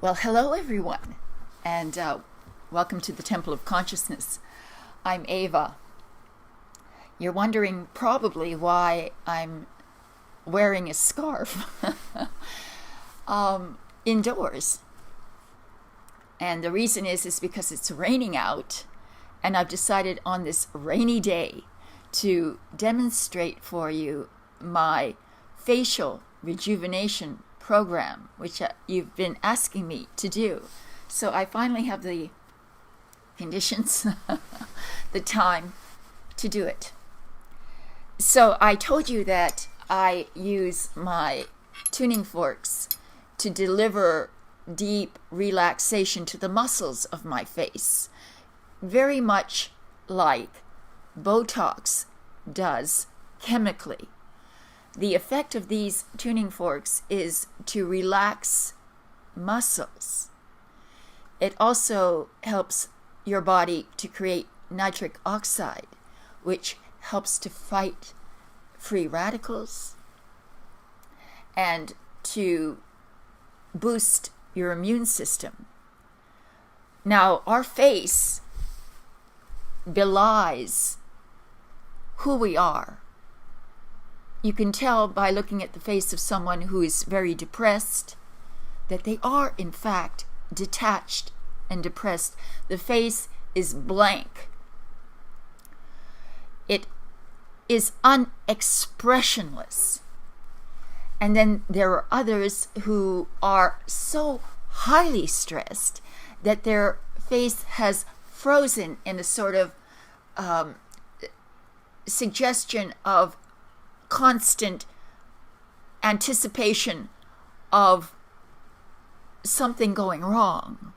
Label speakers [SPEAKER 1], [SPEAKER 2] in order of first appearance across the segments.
[SPEAKER 1] Well, hello everyone, and welcome to the Temple of Consciousness. I'm Ava. You're wondering probably why I'm wearing a scarf indoors. And the reason is because it's raining out, and I've decided on this rainy day to demonstrate for you my facial rejuvenation program, which you've been asking me to do. So I finally have the conditions, the time to do it. So I told you that I use my tuning forks to deliver deep relaxation to the muscles of my face, very much like Botox does chemically. The effect of these tuning forks is to relax muscles. It also helps your body to create nitric oxide, which helps to fight free radicals and to boost your immune system. Now, our face belies who we are. You can tell by looking at the face of someone who is very depressed that they are, in fact, detached and depressed. The face is blank. It is unexpressionless. And then there are others who are so highly stressed that their face has frozen in a sort of suggestion of constant anticipation of something going wrong.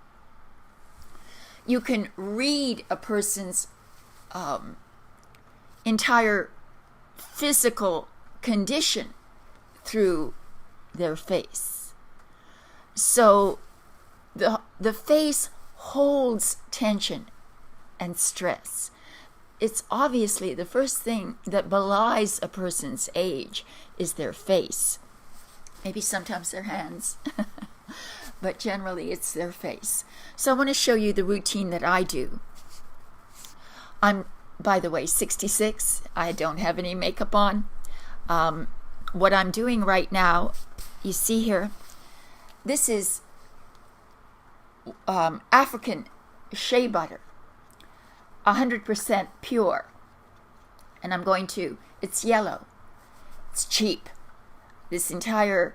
[SPEAKER 1] You can read a person's entire physical condition through their face. So the face holds tension and stress. It's obviously the first thing that belies a person's age is their face. Maybe sometimes their hands, but generally it's their face. So I want to show you the routine that I do. I'm, by the way, 66. I don't have any makeup on. What I'm doing right now, you see here, this is African shea butter. 100% pure. And I'm going to, it's yellow. It's cheap. This entire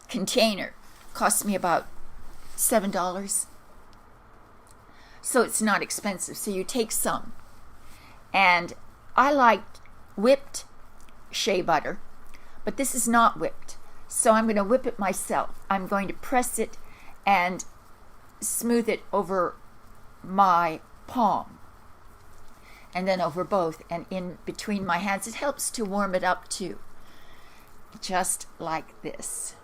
[SPEAKER 1] container cost me about $7. So it's not expensive. So you take some. And I like whipped shea butter, but this is not whipped. So I'm going to whip it myself. I'm going to press it and smooth it over my palm, and then over both and in between my hands. It helps to warm it up too. Just like this.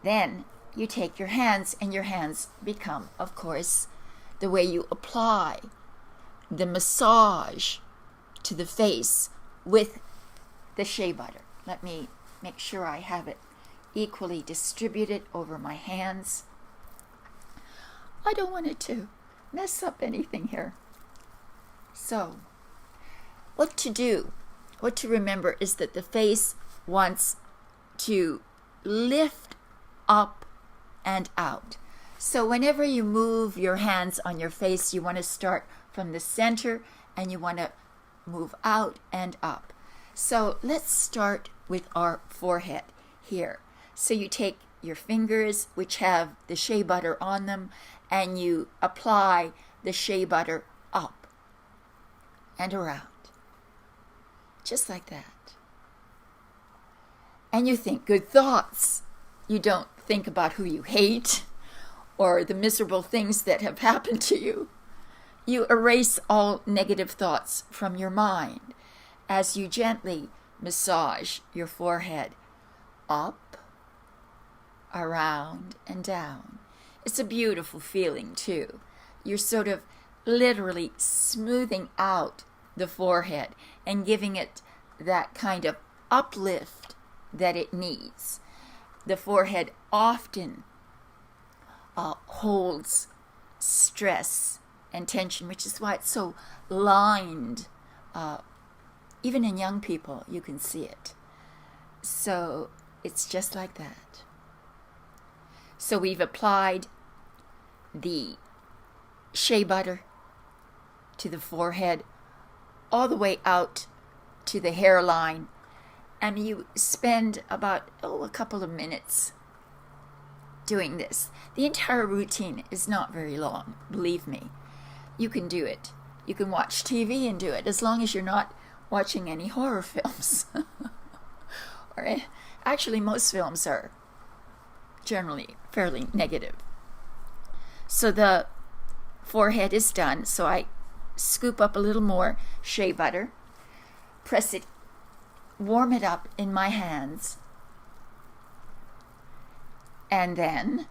[SPEAKER 1] Then you take your hands, and your hands become, of course, the way you apply the massage to the face with the shea butter. Let me make sure I have it equally distributed over my hands. I don't want it to mess up anything here. So, what to do, what to remember is that the face wants to lift up and out. So whenever you move your hands on your face, you want to start from the center and you want to move out and up. So let's start with our forehead here. So you take your fingers, which have the shea butter on them, and you apply the shea butter up and around, just like that. And you think good thoughts. You don't think about who you hate or the miserable things that have happened to you. You erase all negative thoughts from your mind as you gently massage your forehead up, around, and down. It's a beautiful feeling too. You're sort of literally smoothing out the forehead and giving it that kind of uplift that it needs. The forehead often holds stress and tension, which is why it's so lined. Even in young people, you can see it. So it's just like that. So we've applied the shea butter to the forehead, all the way out to the hairline, and you spend about a couple of minutes doing this. The entire routine is not very long, believe me. You can do it. You can watch TV and do it, as long as you're not watching any horror films. Or actually, most films are generally fairly negative. So the forehead is done. So I scoop up a little more shea butter, press it, warm it up in my hands, and then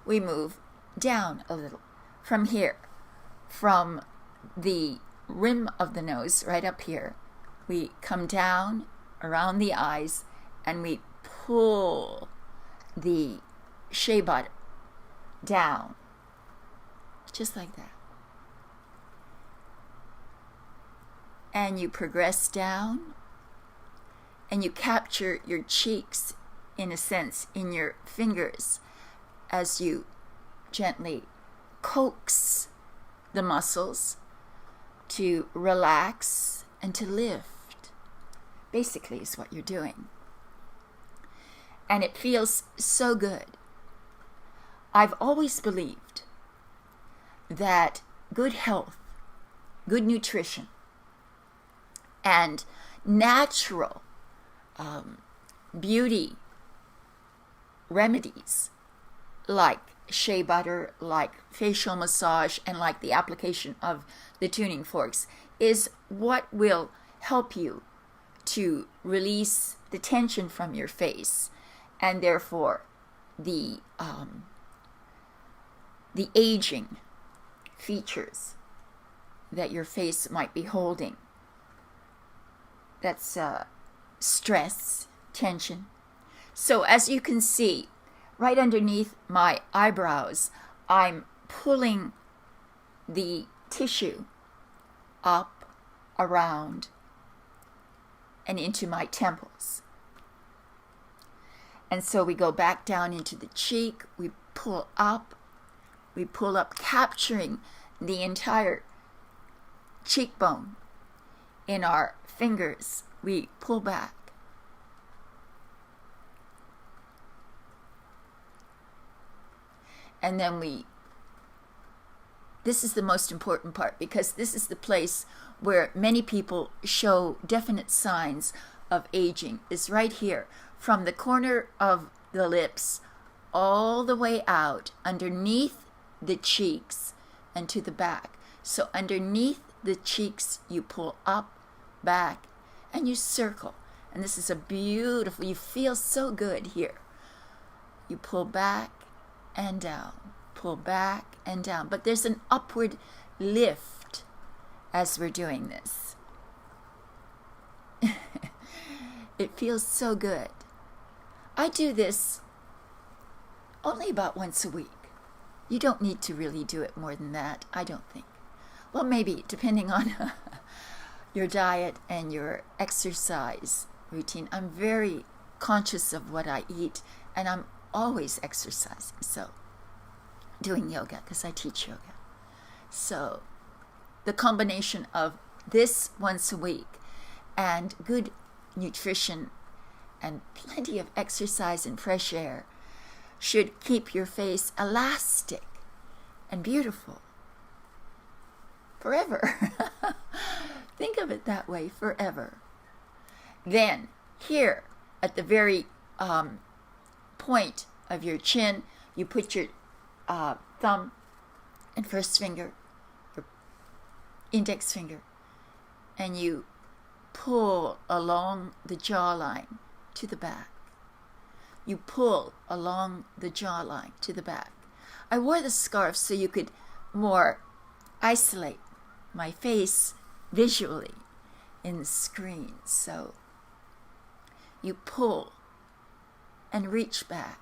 [SPEAKER 1] we move down a little from here, from the rim of the nose right up here. We come down around the eyes and we pull the shea butter down, just like that. And you progress down and you capture your cheeks, in a sense, in your fingers as you gently coax the muscles to relax and to lift. Basically is what you're doing. And it feels so good. I've always believed that good health, good nutrition, and natural beauty remedies like shea butter, like facial massage, and like the application of the tuning forks is what will help you to release the tension from your face, and therefore the aging features that your face might be holding. That's stress, tension. So as you can see, right underneath my eyebrows, I'm pulling the tissue up, around, and into my temples. And so we go back down into the cheek, we pull up, capturing the entire cheekbone in our fingers. We pull back. And then this is the most important part, because this is the place where many people show definite signs of aging, is right here, from the corner of the lips all the way out underneath the cheeks and to the back. So underneath the cheeks, you pull up, back, and you circle. And this is a beautiful, you feel so good here. You pull back and down, pull back and down. But there's an upward lift as we're doing this. It feels so good. I do this only about once a week. You don't need to really do it more than that, I don't think. Well, maybe, depending on your diet and your exercise routine. I'm very conscious of what I eat, and I'm always exercising. So, doing yoga, because I teach yoga. So, the combination of this once a week and good nutrition and plenty of exercise and fresh air should keep your face elastic and beautiful forever. Think of it that way, forever. Then, here at the very point of your chin, you put your thumb and first finger, your index finger, and you pull along the jawline to the back. You pull along the jawline to the back. I wore the scarf so you could more isolate my face visually in the screen. So you pull and reach back.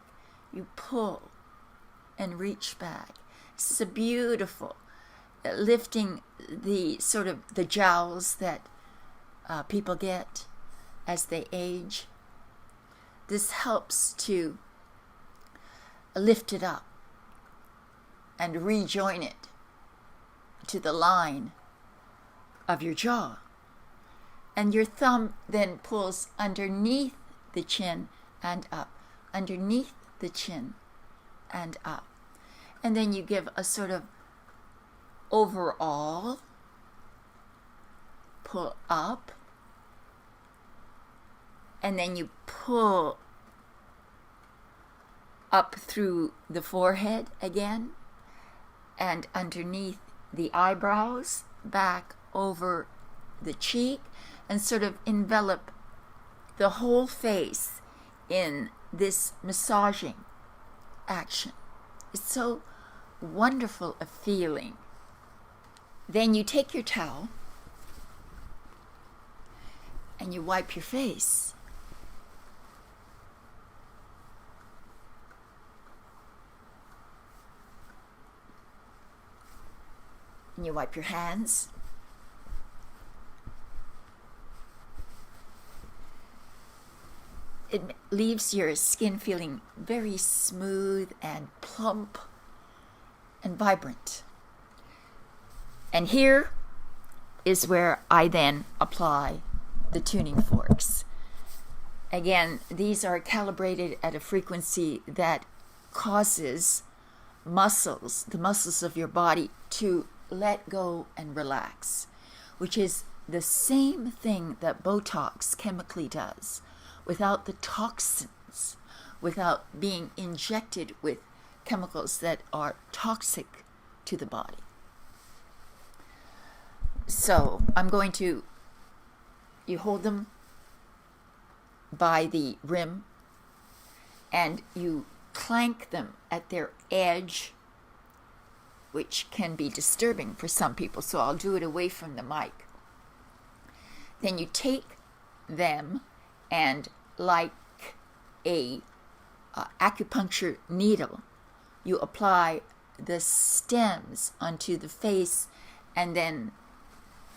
[SPEAKER 1] You pull and reach back. This is a beautiful lifting the sort of the jowls that people get as they age. This helps to lift it up and rejoin it to the line of your jaw. And your thumb then pulls underneath the chin and up, underneath the chin and up. And then you give a sort of overall pull up, and then you pull up through the forehead again and underneath the eyebrows, back over the cheek, and sort of envelop the whole face in this massaging action. It's so wonderful a feeling. Then you take your towel and you wipe your face. And you wipe your hands. It leaves your skin feeling very smooth and plump and vibrant. And here is where I then apply the tuning forks. Again, these are calibrated at a frequency that causes the muscles of your body to let go and relax, which is the same thing that Botox chemically does, without the toxins, without being injected with chemicals that are toxic to the body. So you hold them by the rim and you clank them at their edge, which can be disturbing for some people, so I'll do it away from the mic. Then you take them and, like a acupuncture needle, you apply the stems onto the face and then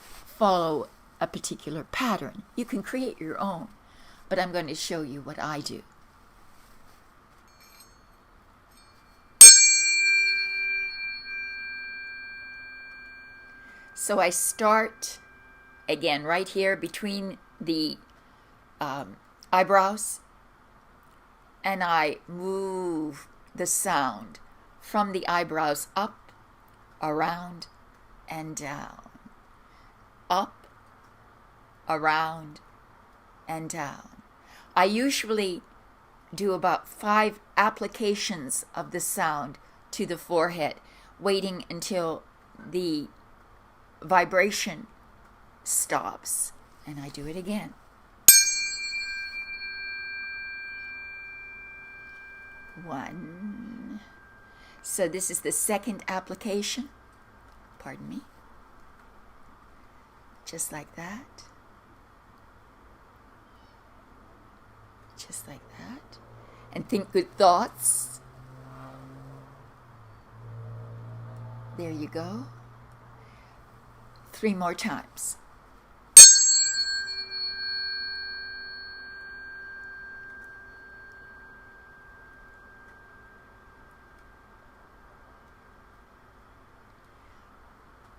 [SPEAKER 1] follow a particular pattern. You can create your own, but I'm going to show you what I do. So I start, again, right here between the eyebrows, and I move the sound from the eyebrows up, around, and down. Up, around, and down. I usually do about 5 applications of the sound to the forehead, waiting until the vibration stops, and I do it again. One. So this is the second application. Pardon me. Just like that. Just like that. And think good thoughts. There you go. 3 more times.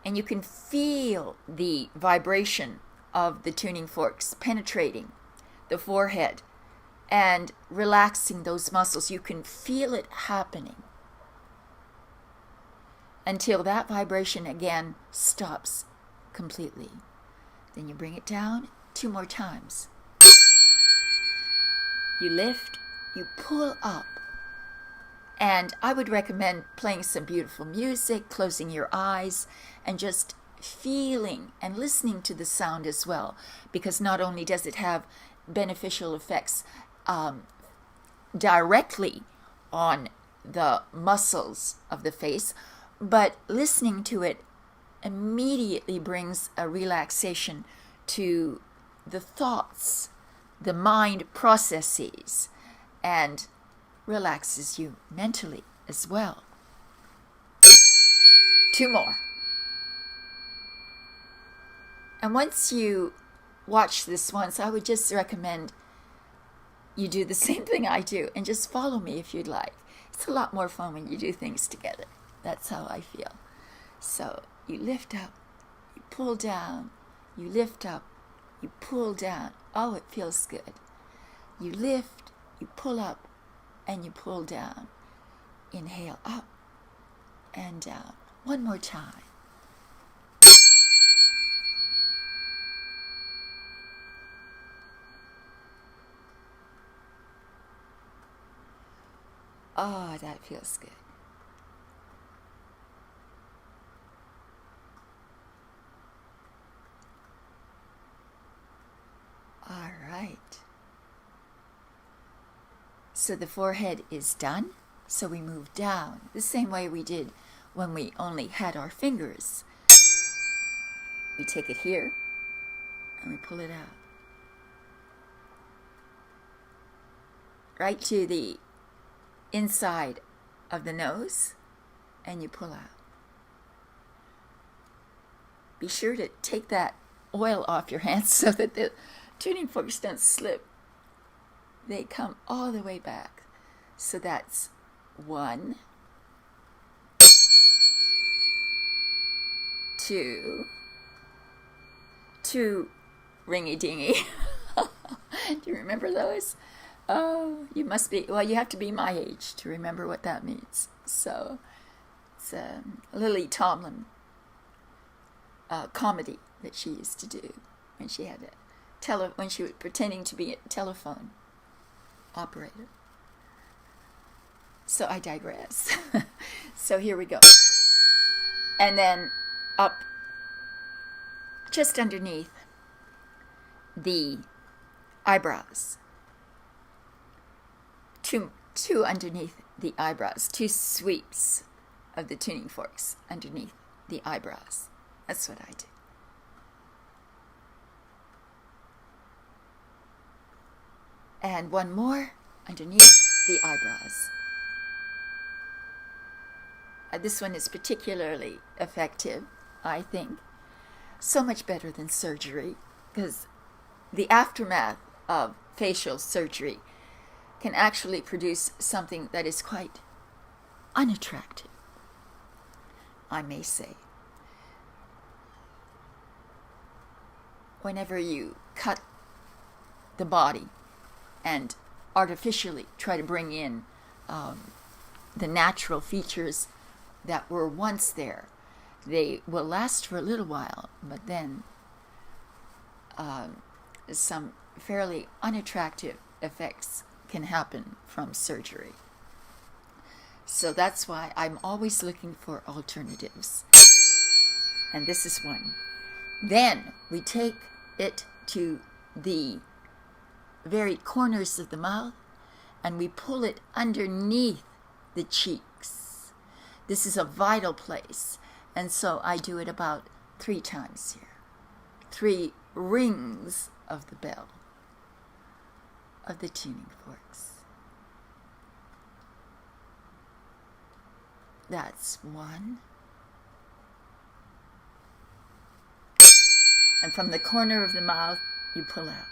[SPEAKER 1] And you can feel the vibration of the tuning forks penetrating the forehead and relaxing those muscles. You can feel it happening until that vibration again stops completely. Then you bring it down 2 more times. You lift, you pull up. And I would recommend playing some beautiful music, closing your eyes, and just feeling and listening to the sound as well. Because not only does it have beneficial effects directly on the muscles of the face, but listening to it immediately brings a relaxation to the thoughts, the mind processes, and relaxes you mentally as well. 2 more. And once you watch this once, I would just recommend you do the same thing I do and just follow me if you'd like. It's a lot more fun when you do things together. That's how I feel. So you lift up, you pull down, you lift up, you pull down. Oh, it feels good. You lift, you pull up, and you pull down. Inhale up and down. One more time. Oh, that feels good. All right. So the forehead is done. So we move down the same way we did when we only had our fingers. We take it here and we pull it out. Right to the inside of the nose, and you pull out. Be sure to take that oil off your hands so that the tuning forks don't slip. They come all the way back. So that's 1, 2, 2 ringy dingy. Do you remember those? Oh, you must be, well, you have to be my age to remember what that means. So it's a Lily Tomlin comedy that she used to do when she had when she was pretending to be a telephone operator. So I digress. So here we go. And then up just underneath the eyebrows. Two underneath the eyebrows. 2 sweeps of the tuning forks underneath the eyebrows. That's what I do. And 1 more underneath the eyebrows. This one is particularly effective, I think. So much better than surgery, because the aftermath of facial surgery can actually produce something that is quite unattractive, I may say. Whenever you cut the body and artificially try to bring in the natural features that were once there, they will last for a little while, but then some fairly unattractive effects can happen from surgery. So that's why I'm always looking for alternatives. And this is one. Then we take it to the very corners of the mouth and we pull it underneath the cheeks. This is a vital place. And so I do it about 3 times here. 3 rings of the bell of the tuning forks. That's 1. And from the corner of the mouth, you pull out.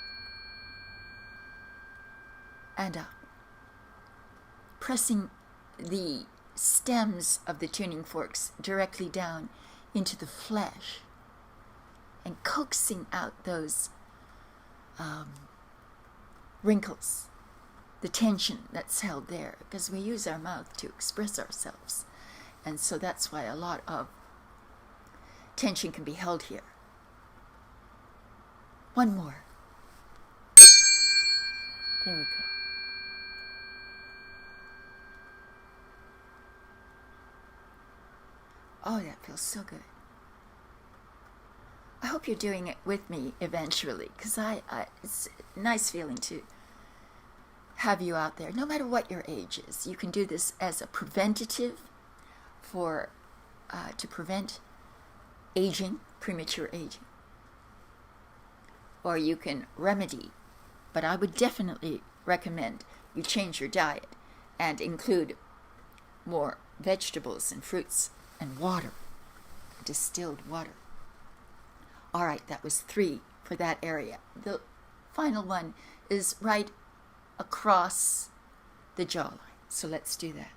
[SPEAKER 1] And up. Pressing the stems of the tuning forks directly down into the flesh. And coaxing out those wrinkles, the tension that's held there, because we use our mouth to express ourselves. And so that's why a lot of tension can be held here. 1 more. There we go. Oh, that feels so good. I hope you're doing it with me eventually, because it's a nice feeling to have you out there, no matter what your age is. You can do this as a preventative to prevent aging, premature aging. Or you can remedy, but I would definitely recommend you change your diet and include more vegetables and fruits and water distilled water. All right, that was 3 for that area. The final one is right across the jawline. So let's do that.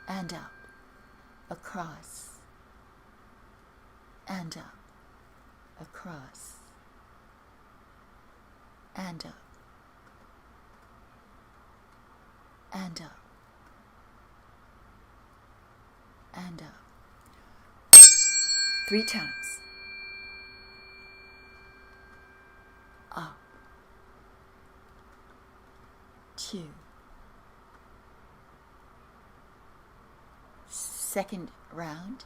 [SPEAKER 1] And up, across, and up, across, and up, and up, and up. 3 times. Up, 2. Second round.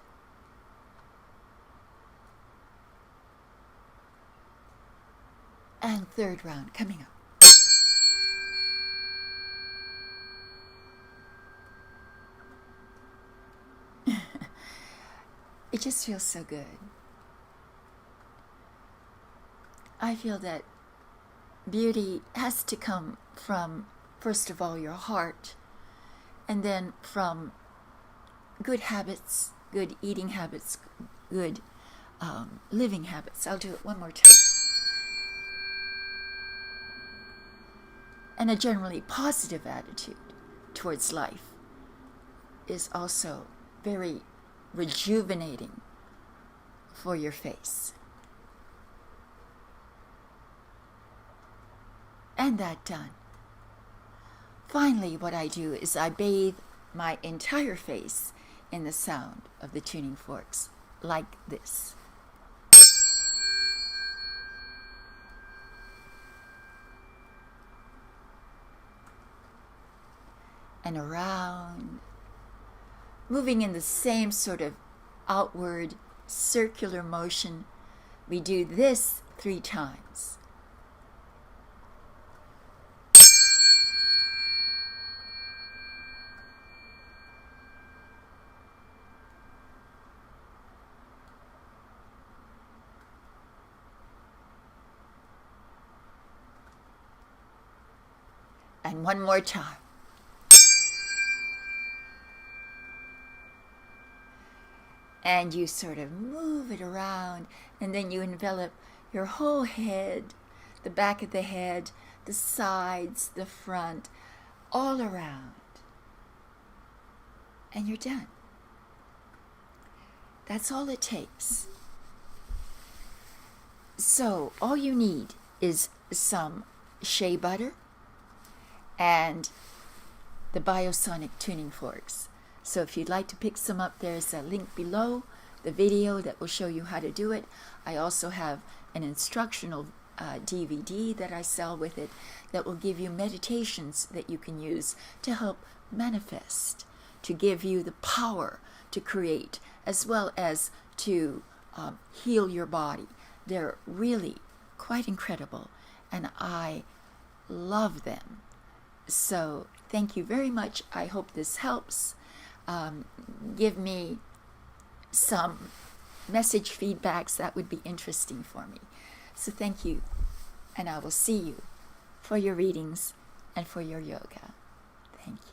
[SPEAKER 1] And third round coming up. It just feels so good. I feel that beauty has to come from, first of all, your heart, and then from good habits, good eating habits, good living habits. I'll do it one more time. And a generally positive attitude towards life is also very rejuvenating for your face. And that done. Finally, what I do is I bathe my entire face in the sound of the tuning forks, like this. And around, moving in the same sort of outward circular motion. We do this 3 times. And one more time. And you sort of move it around, and then you envelop your whole head, the back of the head, the sides, the front, all around. And you're done. That's all it takes. So all you need is some shea butter and the Biosonic tuning forks. So if you'd like to pick some up, there's a link below the video that will show you how to do it. I also have an instructional DVD that I sell with it that will give you meditations that you can use to help manifest, to give you the power to create, as well as to heal your body. They're really quite incredible, and I love them. So thank you very much. I hope this helps. Give me some message feedbacks. That would be interesting for me. So thank you, and I will see you for your readings and for your yoga. Thank you.